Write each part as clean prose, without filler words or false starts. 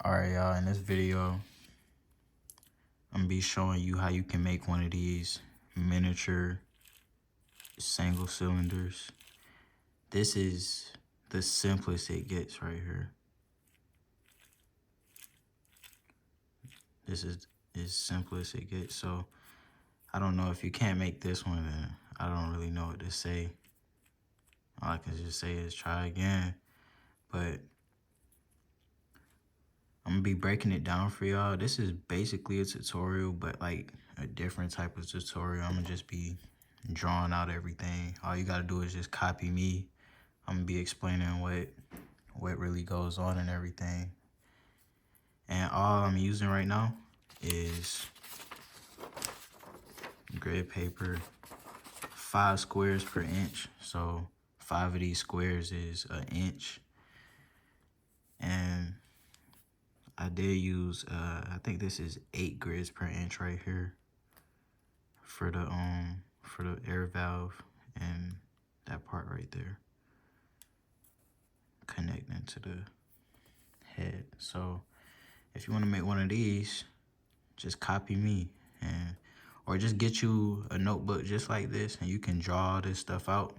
Alright, y'all, in this video, I'm gonna be showing you how you can make one of these miniature single cylinders. This is the simplest it gets right here. This is as simple as it gets. So I don't know, if you can't make this one, then I don't really know what to say. All I can just say is try again. But I'm gonna be breaking it down for y'all. This is basically a tutorial, but like a different type of tutorial. I'm gonna just be drawing out everything. All you gotta do is just copy me. I'm gonna be explaining what really goes on and everything. And all I'm using right now is grid paper, 5 squares per inch. So 5 of these squares is an inch. And I did use I think this is 8 grids per inch right here for the air valve and that part right there connecting to the head. So if you want to make one of these, just copy me, and or just get you a notebook just like this and you can draw this stuff out,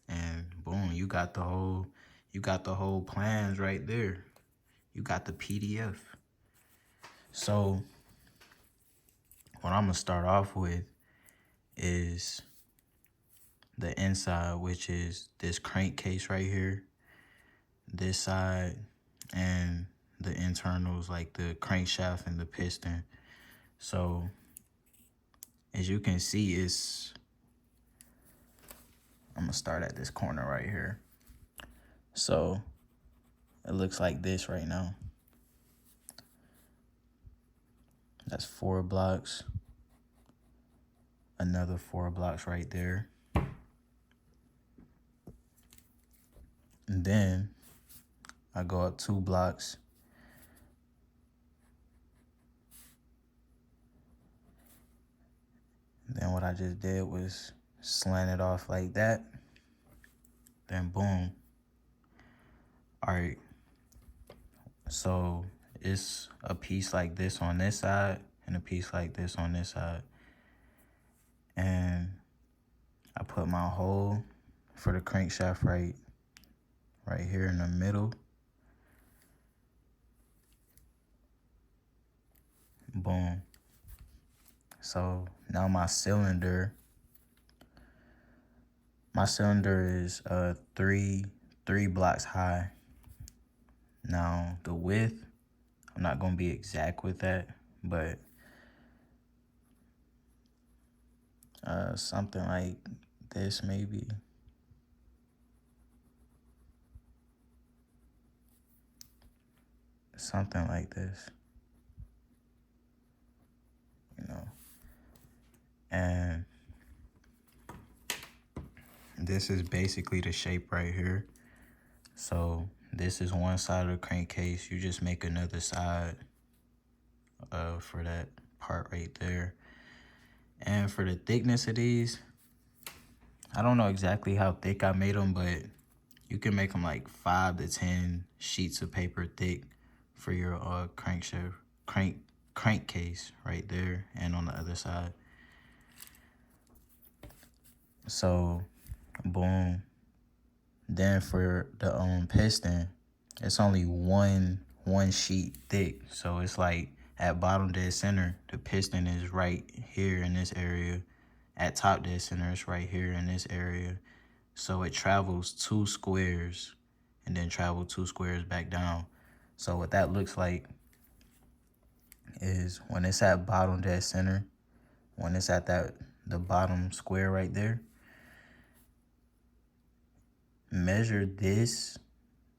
and boom, you got the whole plans right there. You got the PDF. So what I'm gonna start off with is the inside, which is this crankcase right here, this side, and the internals like the crankshaft and the piston. So as you can see, I'm gonna start at this corner right here. So it looks like this right now. That's 4 blocks, another 4 blocks right there. And then I go up 2 blocks. Then what I just did was slant it off like that. Then boom. All right. So it's a piece like this on this side and a piece like this on this side. And I put my hole for the crankshaft right here in the middle. Boom. So now my cylinder is 3 blocks high. Now the width, I'm not gonna be exact with that, but something like this maybe. Something like this, you know. And this is basically the shape right here. So this is one side of the crankcase. You just make another side for that part right there. And for the thickness of these, I don't know exactly how thick I made them, but you can make them like 5 to 10 sheets of paper thick for your crankcase right there and on the other side. So boom. Then for the piston, it's only one sheet thick. So it's like at bottom dead center, the piston is right here in this area. At top dead center, it's right here in this area. So it travels 2 squares and then travel 2 squares back down. So what that looks like is when it's at bottom dead center, when it's at the bottom square right there, measure this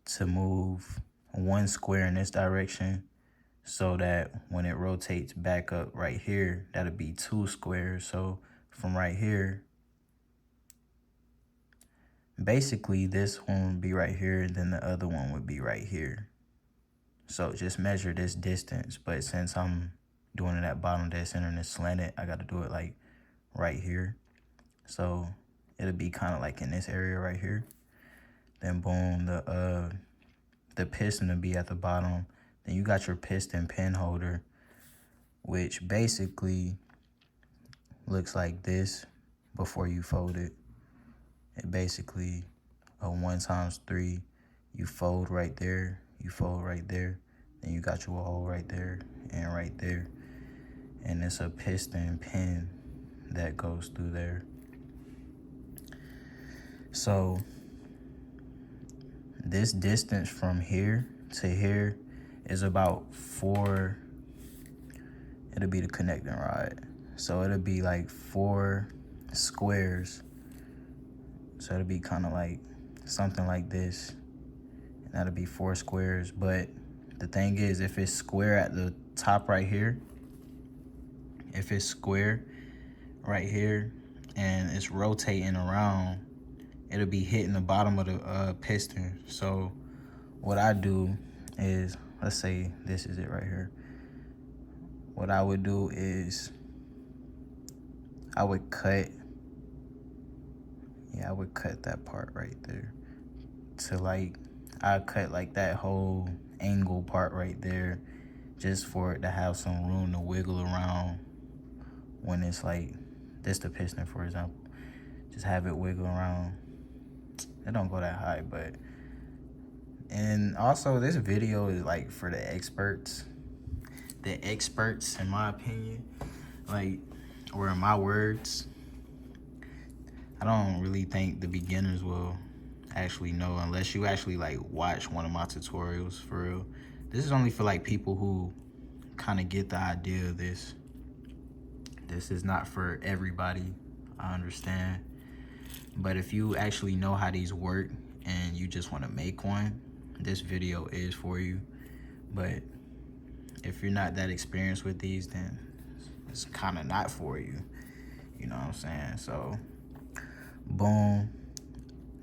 to move 1 square in this direction, so that when it rotates back up right here, that'll be 2 squares. So from right here, basically this one would be right here, then the other one would be right here. So just measure this distance, but since I'm doing it at bottom dead center and it's slanted, I got to do it like right here. So it'll be kind of like in this area right here. Then boom, the piston will be at the bottom Then you got your piston pin holder, which basically looks like this before you fold it. It basically a 1x3. You fold right there, you fold right there, then you got your hole right there and right there. And it's a piston pin that goes through there. So this distance from here to here is about 4, it'll be the connecting rod. So it'll be like 4 squares. So it'll be kind of like something like this. And that'll be 4 squares. But the thing is, if it's square at the top right here, if it's square right here and it's rotating around, it'll be hitting the bottom of the piston. So what I do is, let's say this is it right here. What I would do is I would cut that part right there to like, I cut like that whole angle part right there just for it to have some room to wiggle around when it's like, this the piston for example. Just have it wiggle around. It don't go that high, but, and also this video is like for the experts. The experts, in my opinion, like, or in my words, I don't really think the beginners will actually know unless you actually like watch one of my tutorials for real. This is only for like people who kind of get the idea of this. This is not for everybody, I understand. But if you actually know how these work and you just want to make one, this video is for you. But if you're not that experienced with these, then it's kind of not for you. You know what I'm saying? So, boom.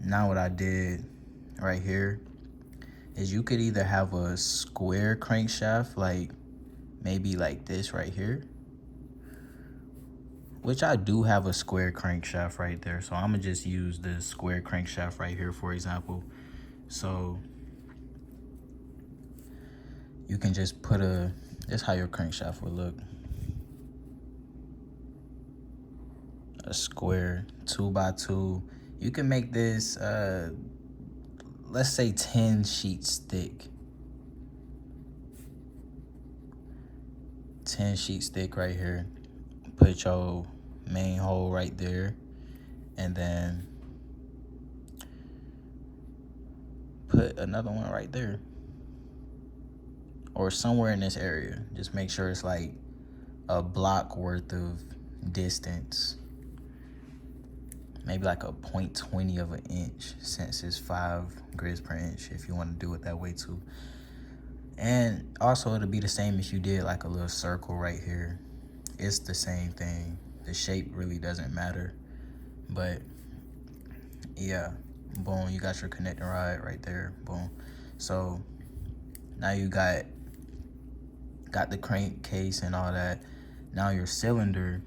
Now what I did right here is you could either have a square crankshaft, like maybe like this right here, which I do have a square crankshaft right there. So I'm gonna just use the square crankshaft right here, for example. So you can just put this how your crankshaft would look. A square 2x2. You can make this, let's say 10 sheets thick. 10 sheets thick right here. Put your main hole right there. And then put another one right there. Or somewhere in this area. Just make sure it's like a block worth of distance. Maybe like a 0.20 of an inch, since it's 5 grids per inch, if you want to do it that way too. And also it'll be the same if you did like a little circle right here. It's the same thing. The shape really doesn't matter. But yeah, boom, you got your connecting rod right there, boom. So now you got the crankcase and all that. Now your cylinder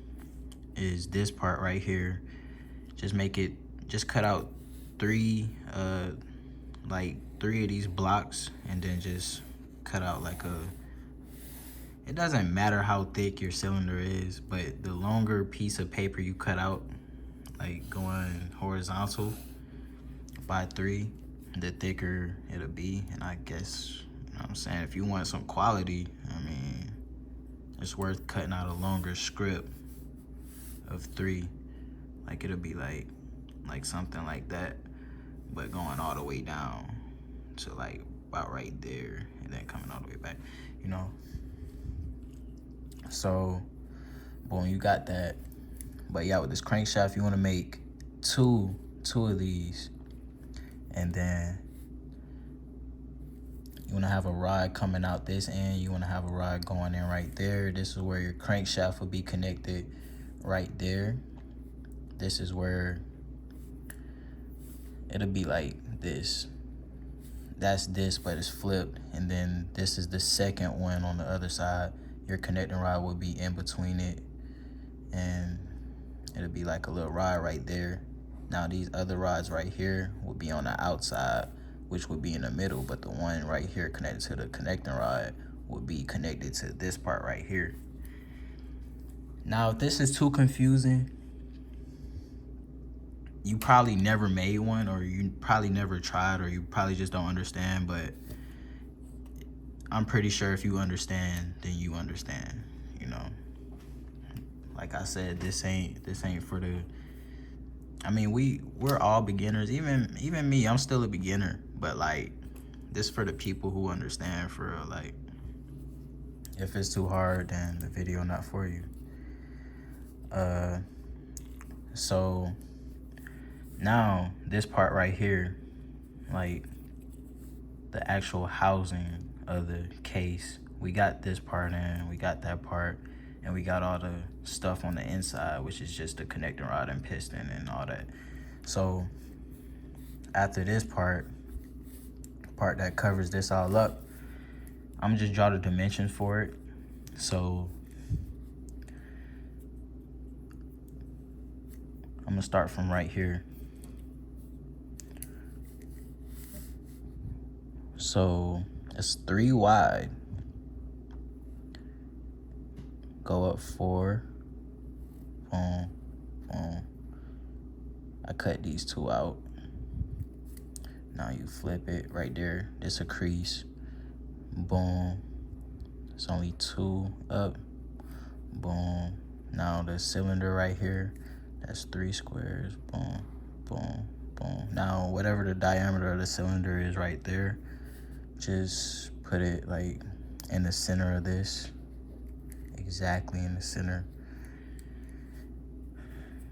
is this part right here. Just cut out 3 of these blocks, and then just cut out like it doesn't matter how thick your cylinder is, but the longer piece of paper you cut out, like going horizontal by 3, the thicker it'll be. And I guess, you know what I'm saying, if you want some quality, I mean, it's worth cutting out a longer strip of 3. Like it'll be like something like that, but going all the way down to like about right there, and then coming all the way back, you know. So boom, you got that. But yeah, with this crankshaft, you want to make two of these, and then you want to have a rod coming out this end. You want to have a rod going in right there. This is where your crankshaft will be connected right there. This is where it'll be like this. That's this, but it's flipped. And then this is the second one on the other side. Your connecting rod will be in between it, and it'll be like a little rod right there. Now these other rods right here will be on the outside, which would be in the middle, but the one right here connected to the connecting rod would be connected to this part right here. Now, if this is too confusing, you probably never made one, or you probably never tried, or you probably just don't understand, but I'm pretty sure if you understand, then you understand, you know. Like I said, this ain't for the, I mean, we're all beginners. Even me, I'm still a beginner, but like, this for the people who understand for real. Like, if it's too hard, then the video not for you. So now this part right here, like the actual housing of the case, we got this part in, we got that part, and we got all the stuff on the inside, which is just the connecting rod and piston and all that. So after this part that covers this all up, I'm just draw the dimensions for it. So I'm gonna start from right here. So it's 3 wide. Go up 4. Boom, boom. I cut these 2 out. Now you flip it right there. This a crease. Boom. It's only 2 up. Boom. Now the cylinder right here, that's 3 squares. Boom, boom, boom. Now whatever the diameter of the cylinder is right there, just put it like in the center of this. Exactly in the center.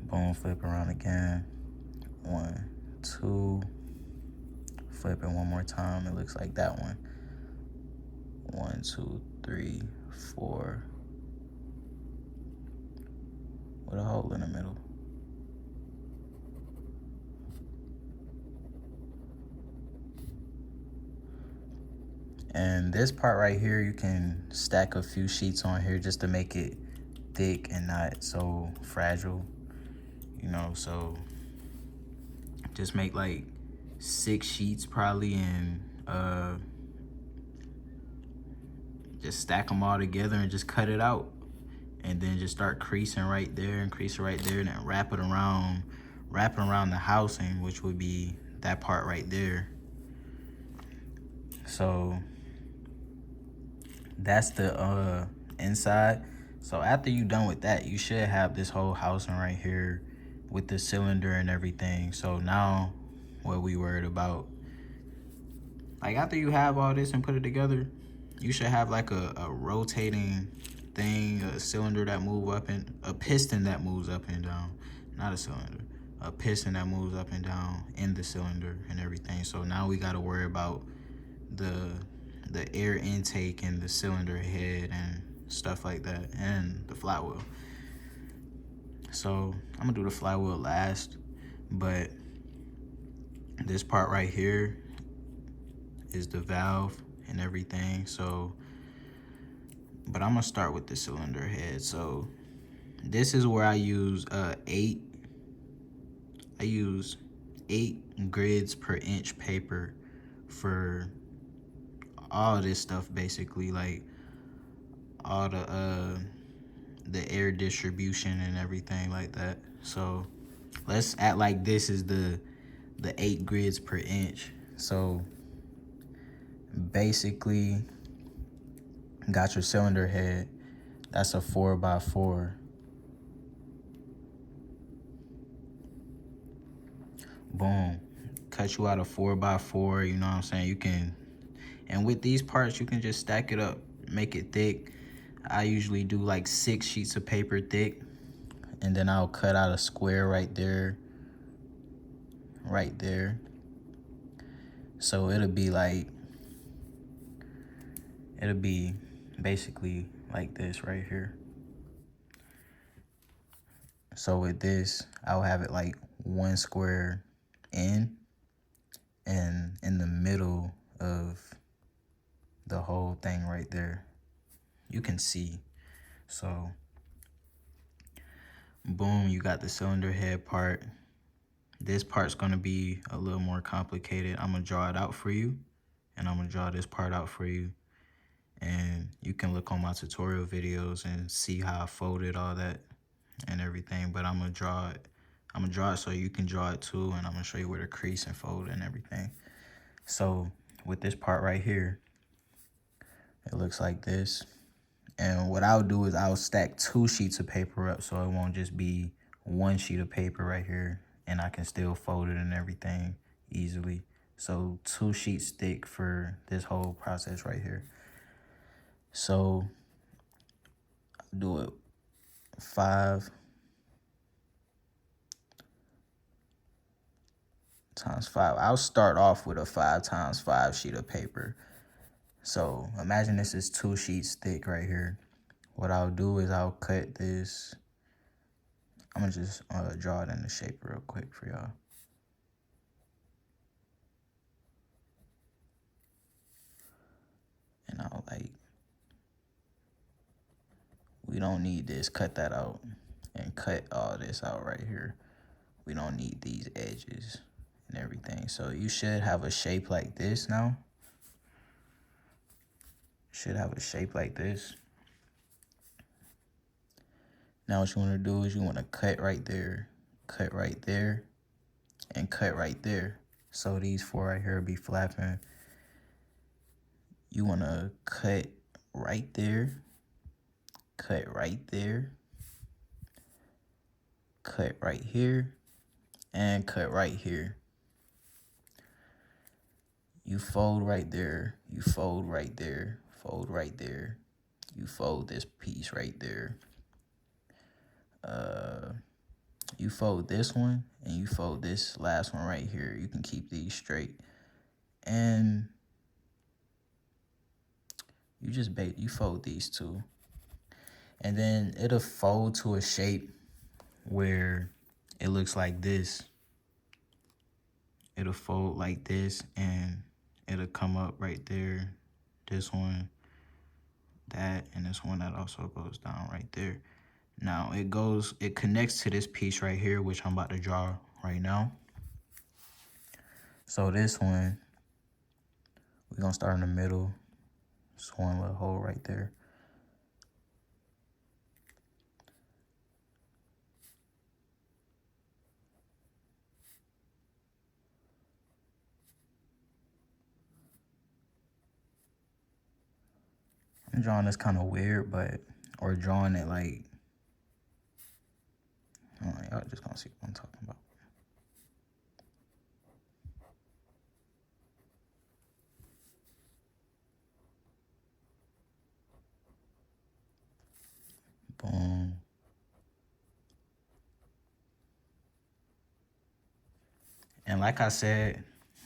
Boom, flip around again. 1, 2. Flip it one more time. It looks like that one. 1, 2, 3, 4. With a hole in the middle. And this part right here, you can stack a few sheets on here just to make it thick and not so fragile, you know. So just make like 6 sheets probably, and just stack them all together and just cut it out, and then just start creasing right there and creasing right there, and then wrap it around the housing, which would be that part right there. So that's the inside. So after you done with that, you should have this whole housing right here with the cylinder and everything. So now what we worried about, like after you have all this and put it together, you should have like a rotating thing, a cylinder that move up, and a piston that moves up and down. Not a cylinder, a piston that moves up and down in the cylinder and everything. So now we got to worry about the air intake and the cylinder head and stuff like that, and the flywheel. So I'm gonna do the flywheel last, but this part right here is the valve and everything. So, but I'm gonna start with the cylinder head. So this is where I use 8 grids per inch paper for all this stuff, basically, like all the air distribution and everything like that. So let's act like this is the 8 grids per inch. So basically, got your cylinder head, that's a 4x4. Boom, cut you out a 4x4, you know what I'm saying? You can, and with these parts, you can just stack it up, make it thick. I usually do like 6 sheets of paper thick, and then I'll cut out a square right there. So it'll be basically like this right here. So with this, I'll have it like 1 square in, and in the middle of the whole thing right there, you can see. So boom, you got the cylinder head part. This part's gonna be a little more complicated. I'm gonna draw it out for you, and I'm gonna draw this part out for you. And you can look on my tutorial videos and see how I folded all that and everything. But I'm gonna draw it. I'm gonna draw it so you can draw it too, and I'm gonna show you where to crease and fold and everything. So with this part right here, it looks like this. And what I'll do is I'll stack 2 sheets of paper up so it won't just be 1 sheet of paper right here, and I can still fold it and everything easily. So 2 sheets thick for this whole process right here. So do it 5 times 5. I'll start off with a 5 times 5 sheet of paper. So imagine this is 2 sheets thick right here. What I'll do is I'll cut this. I'm gonna just draw it in the shape real quick for y'all. And I'll we don't need this, cut that out. And cut all this out right here. We don't need these edges and everything. So you should have a shape like this now. Should have a shape like this. Now what you want to do is you want to cut right there, and cut right there. So these 4 right here will be flapping. You want to cut right there, cut right there, cut right here, and cut right here. You fold right there, you fold right there, fold right there. You fold this piece right there. You fold this one, and you fold this last one right here. You can keep these straight. And you fold these 2. And then it'll fold to a shape where it looks like this. It'll fold like this, and it'll come up right there. This one, that, and this one that also goes down right there. Now it connects to this piece right here, which I'm about to draw right now. So this one, we're gonna start in the middle. Just one little hole right there. I'm drawing this kind of weird, or drawing it like, y'all just gonna see what I'm talking about. Boom. And like I said,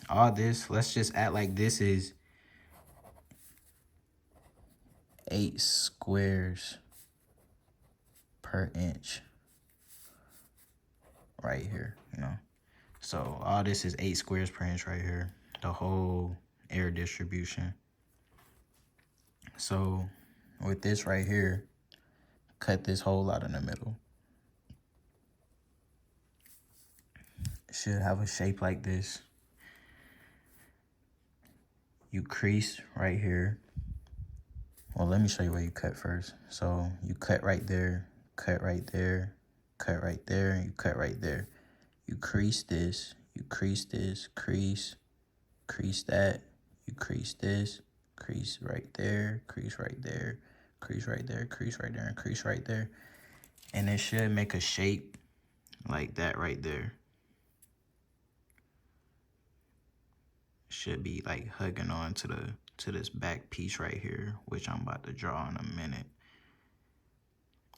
all this, let's just act like this is 8 squares per inch right here, you know. So all this is 8 squares per inch right here, the whole air distribution. So with this right here, cut this hole out in the middle. It should have a shape like this. You crease right here. Well, let me show you where you cut first. So you cut right there, cut right there, cut right there, and you cut right there. You crease this, you crease this, crease that, you crease this, crease right there, crease right there, crease right there, crease right there, and crease right there. And it should make a shape like that right there. Should be like hugging on to this back piece right here, which I'm about to draw in a minute.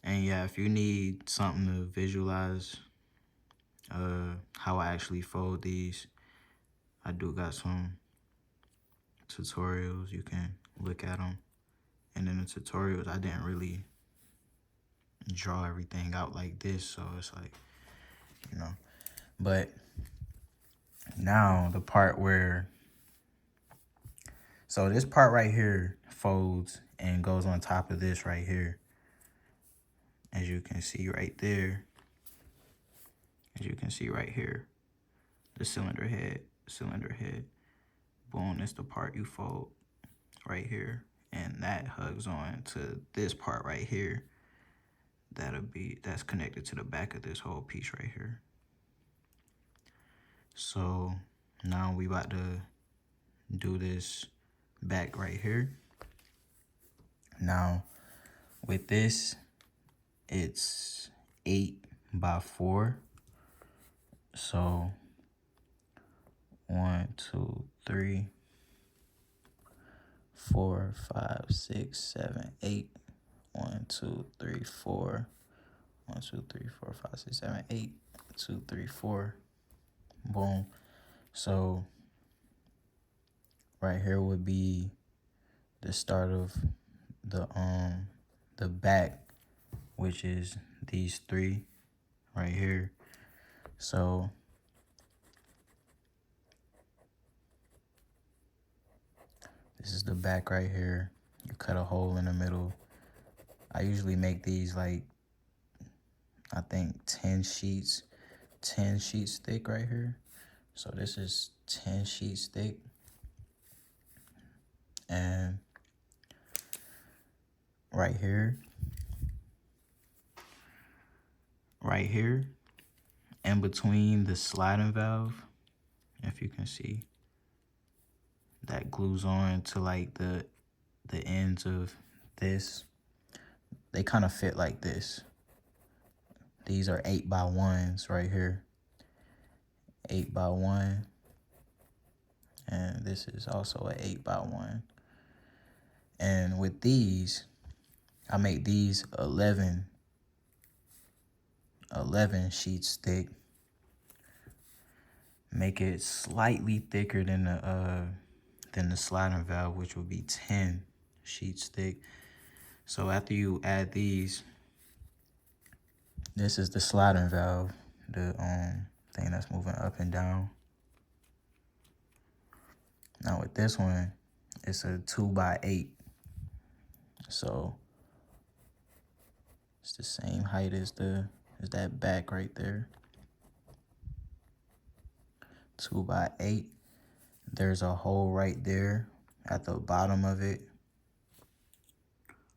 And yeah, if you need something to visualize how I actually fold these, I do got some tutorials. You can look at them. And in the tutorials, I didn't really draw everything out like this, so it's like, you know. But now the part where, so this part right here folds and goes on top of this right here. As you can see right there. As you can see right here. the cylinder head. Boom, it's the part you fold right here. And that hugs on to this part right here. That's connected to the back of this whole piece right here. So now we about to do this back right here. Now with this, it's 8x4. So 1, 2, 3, 4, 5, 6, 7, 8. 1, 2, 3, 4. 1, 2, 3, 4, 5, 6, 7, 8. 2, 3, 4. Boom. So right here would be the start of the back, which is these 3 right here. So this is the back right here. You cut a hole in the middle. I usually make these like, I think 10 sheets thick right here. So this is 10 sheets thick. And right here, in between the sliding valve, if you can see, that glues on to like the ends of this. They kind of fit like this. These are 8x1s right here. 8x1. And this is also an 8x1. And with these, I make these 11 sheets thick. Make it slightly thicker than the sliding valve, which would be 10 sheets thick. So after you add these, this is the sliding valve, the thing that's moving up and down. Now with this one, it's a 2x8. So it's the same height as that back right there. 2x8. There's a hole right there at the bottom of it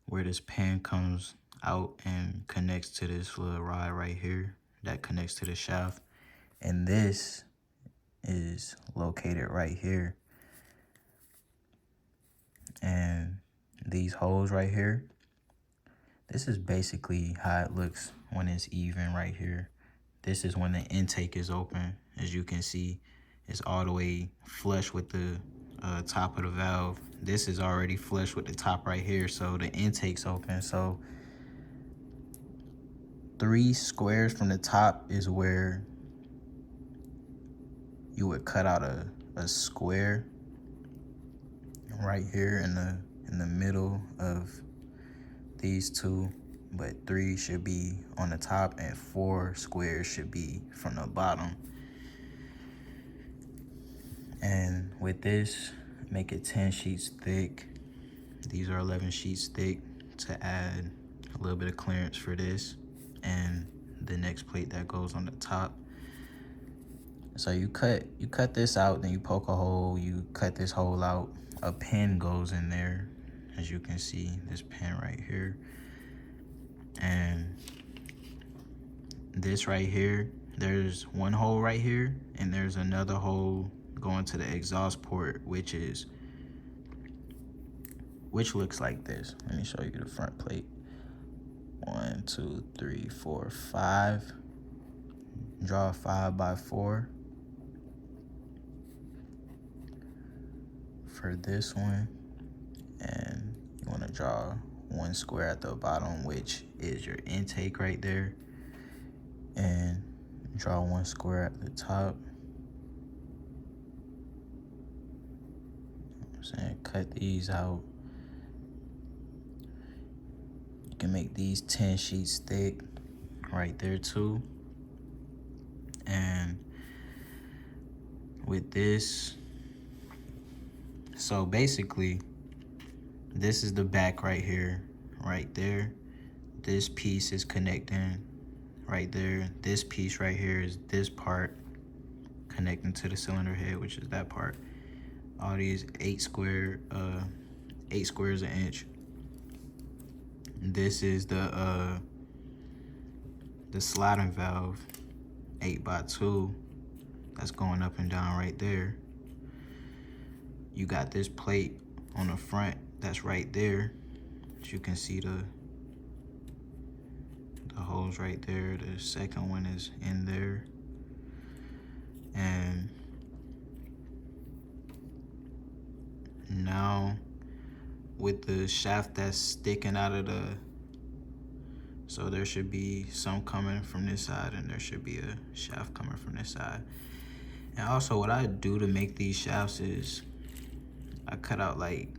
where this pin comes out and connects to this little rod right here that connects to the shaft. And this is located right here. And these holes right here, this is basically how it looks when it's even right here. This is when the intake is open. As you can see, it's all the way flush with the top of the valve. This is already flush with the top right here, so the intake's open. So 3 squares from the top is where you would cut out a square right here in the middle of these 2, but 3 should be on the top and 4 squares should be from the bottom. And with this, make it 10 sheets thick. These are 11 sheets thick to add a little bit of clearance for this and the next plate that goes on the top. So you cut this out, then you poke a hole, you cut this hole out. A pin goes in there, as you can see, this pin right here. And this right here, there's one hole right here, and there's another hole going to the exhaust port, which looks like this. Let me show you the front plate. 1, 2, 3, 4, 5. Draw a 5x4 for this one, and you want to draw 1 square at the bottom, which is your intake right there, and draw 1 square at the top. I'm saying cut these out. You can make these 10 sheets thick right there too. And with this, so basically this is the back right here, right there. This piece is connecting right there. This piece right here is this part. connecting to the cylinder head, which is that part. All these 8 squares an inch. This is the sliding valve, 8x2. That's going up and down right there. You got this plate on the front that's right there. As you can see the holes right there. The second one is in there. And now with the shaft that's sticking out of the, so there should be some coming from this side and there should be a shaft coming from this side. And also what I do to make these shafts is I cut out like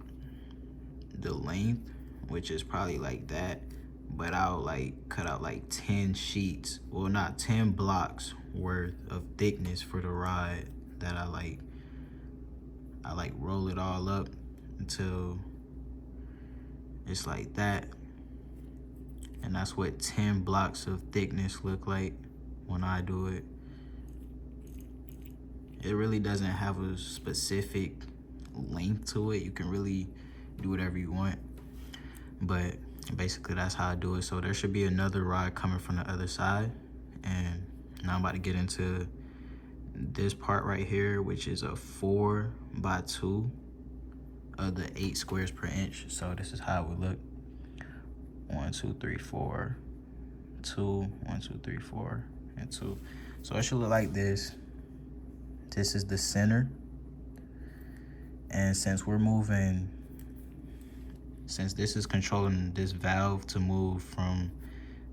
the length, which is probably like that, but I'll like cut out like 10 sheets, well not 10 blocks worth of thickness for the rod that I like roll it all up until it's like that. And that's what 10 blocks of thickness look like when I do it. It really doesn't have a specific length to it. You can really do whatever you want. But basically that's how I do it. So there should be another rod coming from the other side. And now I'm about to get into this part right here, which is a 4x2 of the 8 squares per inch. So this is how it would look. 1, 2, 3, 4, 2, 1, 2, 3, 4, and 2. So it should look like this. This is the center. And since this is controlling this valve to move from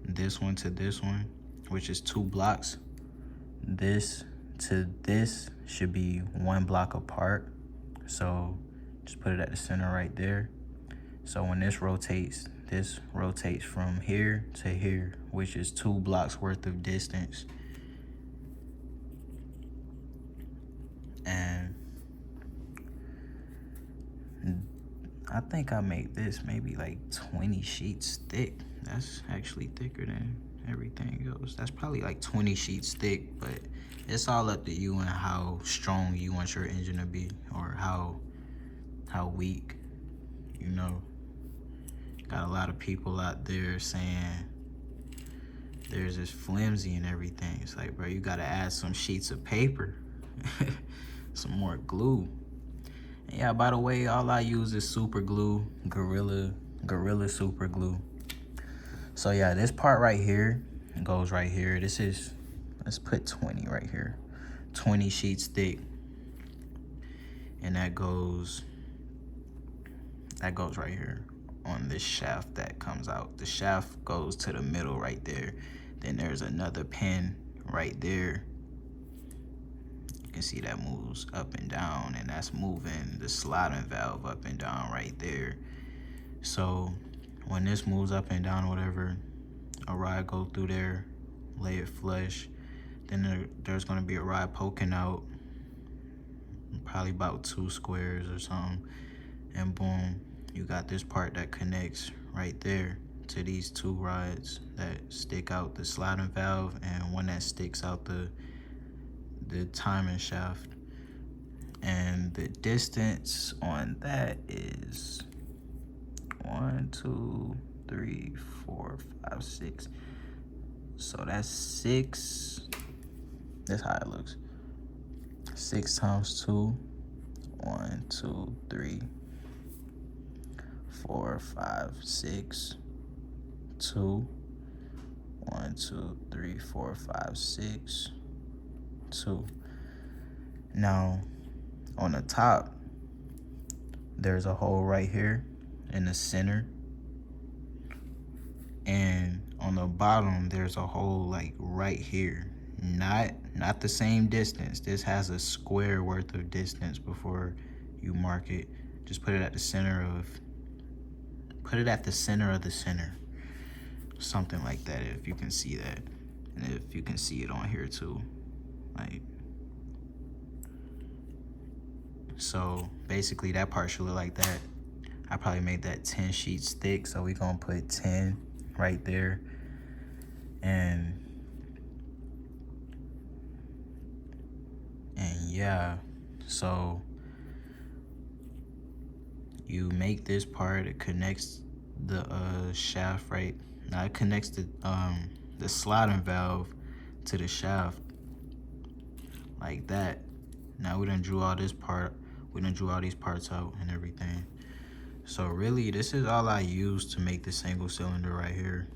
this one to this one, which is 2 blocks, this to this should be 1 block apart. So just put it at the center right there. So when this rotates from here to here, which is 2 blocks worth of distance. And I think I made this maybe like 20 sheets thick. That's actually thicker than everything else. That's probably like 20 sheets thick, but it's all up to you and how strong you want your engine to be, or how weak, you know. Got a lot of people out there saying there's this flimsy and everything. It's like, bro, you gotta add some sheets of paper, some more glue. And yeah, by the way, all I use is super glue, Gorilla super glue. So yeah, this part right here goes right here. This is, let's put 20 right here, 20 sheets thick. And that goes right here on this shaft that comes out. The shaft goes to the middle right there. Then there's another pin right there. You can see that moves up and down, and that's moving the sliding valve up and down right there. So when this moves up and down or whatever, a rod go through there, lay it flush. Then there's gonna be a rod poking out, probably about 2 squares or something, and boom, you got this part that connects right there to these 2 rods that stick out the sliding valve, and one that sticks out the timing shaft. And the distance on that is 1, 2, 3, 4, 5, 6. So that's 6. That's how it looks. 6 times 2. 1, 2, 3, 4, 5, 6. 2. 1, 2, 3, 4, 5, 6. 2. Now on the top, there's a hole right here in the center, and on the bottom there's a hole like right here. Not the same distance. This has a square worth of distance before you mark it. Just put it at the center of the center, something like that, if you can see that, and if you can see it on here too. Like, so basically that part should look like that. I probably made that 10 sheets thick, so we gonna put 10 right there. And And yeah, so you make this part, it connects the shaft, right? Now it connects the sliding valve to the shaft like that. Now we done drew all this part, we done drew all these parts out and everything. So really, this is all I use to make the single cylinder right here.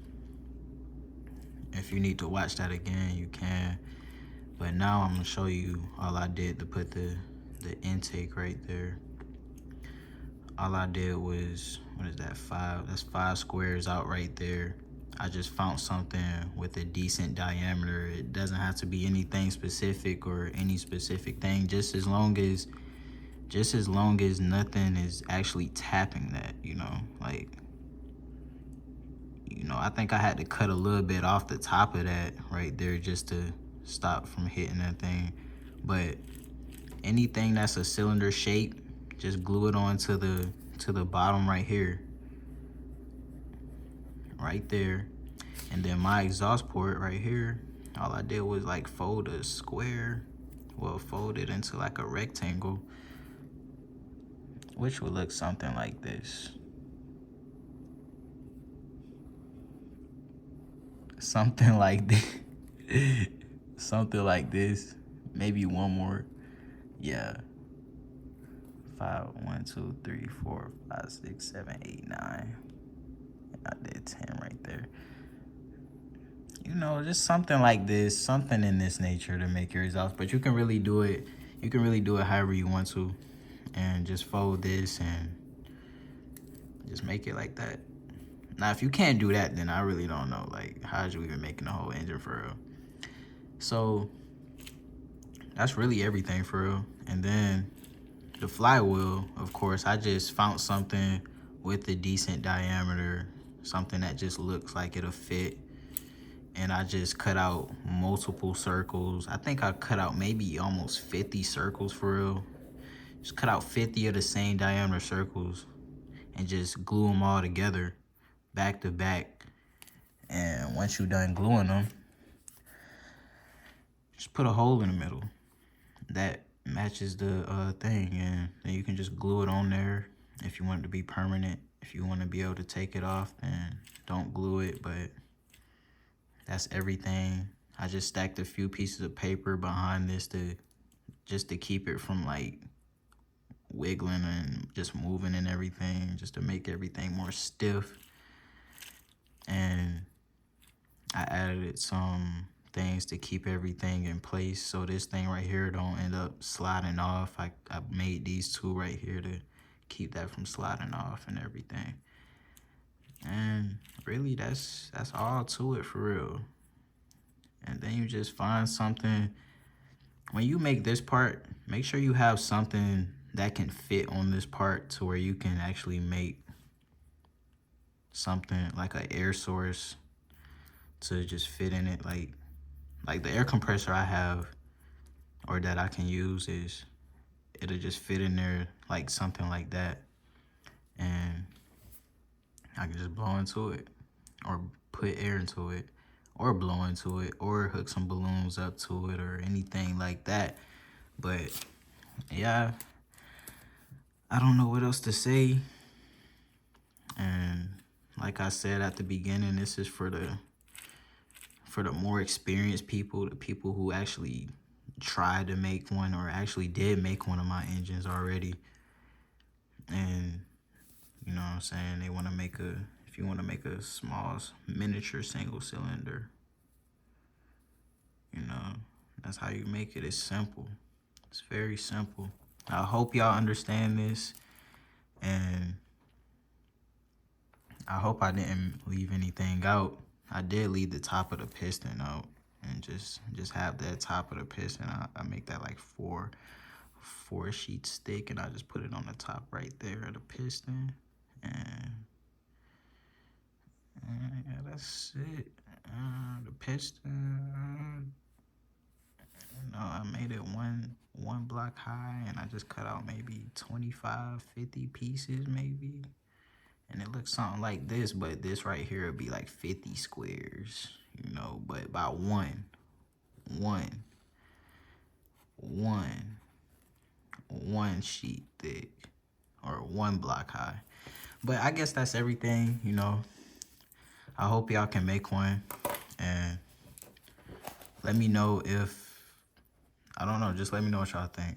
If you need to watch that again, you can. But now I'm gonna show you all I did to put the intake right there. All I did was, what is that, that's 5 squares out right there. I just found something with a decent diameter. It doesn't have to be anything specific or any specific thing, just as long as nothing is actually tapping that, you know, like, you know, I think I had to cut a little bit off the top of that right there just to stop from hitting that thing. But anything that's a cylinder shape, just glue it on to the bottom right here, right there. And then my exhaust port right here, all I did was like fold a square, well, fold it into like a rectangle, which would look something like this. Something like this. Something like this. Maybe one more. Yeah. 5, 1, 2, 3, 4, 5, 6, 7, 8, 9. I did 10 right there. You know, just something like this, something in this nature to make your exhaust. But you can really do it. You can really do it however you want to, and just fold this and just make it like that. Now, if you can't do that, then I really don't know. Like, how'd you even making the whole engine for real? So that's really everything for real. And then the flywheel, of course, I just found something with a decent diameter, something that just looks like it'll fit. And I just cut out multiple circles. I think I cut out maybe almost 50 circles for real. Just cut out 50 of the same diameter circles and just glue them all together back to back. And once you're done gluing them, just put a hole in the middle that matches the thing, and then you can just glue it on there if you want it to be permanent. If you want to be able to take it off, then don't glue it. But that's everything. I just stacked a few pieces of paper behind this just to keep it from like wiggling and just moving and everything, just to make everything more stiff. And I added some things to keep everything in place so this thing right here don't end up sliding off. I made these two right here to keep that from sliding off and everything. And really, that's all to it for real. And then you just find something. When you make this part, make sure you have something that can fit on this part to where you can actually make something like an air source to just fit in it. Like the air compressor I have, or that I can use, is it'll just fit in there like something like that, and I can just blow into it or put air into it or blow into it or hook some balloons up to it or anything like that. But yeah, I don't know what else to say. And like I said at the beginning, this is for the more experienced people, the people who actually tried to make one or actually did make one of my engines already. And you know what I'm saying, they want to make if you want to make a small miniature single cylinder, you know, that's how you make it. It's simple. It's very simple. I hope y'all understand this, and I hope I didn't leave anything out. I did leave the top of the piston out, and just have that top of the piston. I make that like four sheets thick, and I just put it on the top right there of the piston. And yeah, that's it. The piston, you know, I made it one block high, and I just cut out maybe 25, 50 pieces maybe. And it looks something like this, but this right here would be like 50 squares, you know, but by one one sheet thick or one block high. But I guess that's everything, you know. I hope y'all can make one, and let me know if, I don't know, just let me know what y'all think.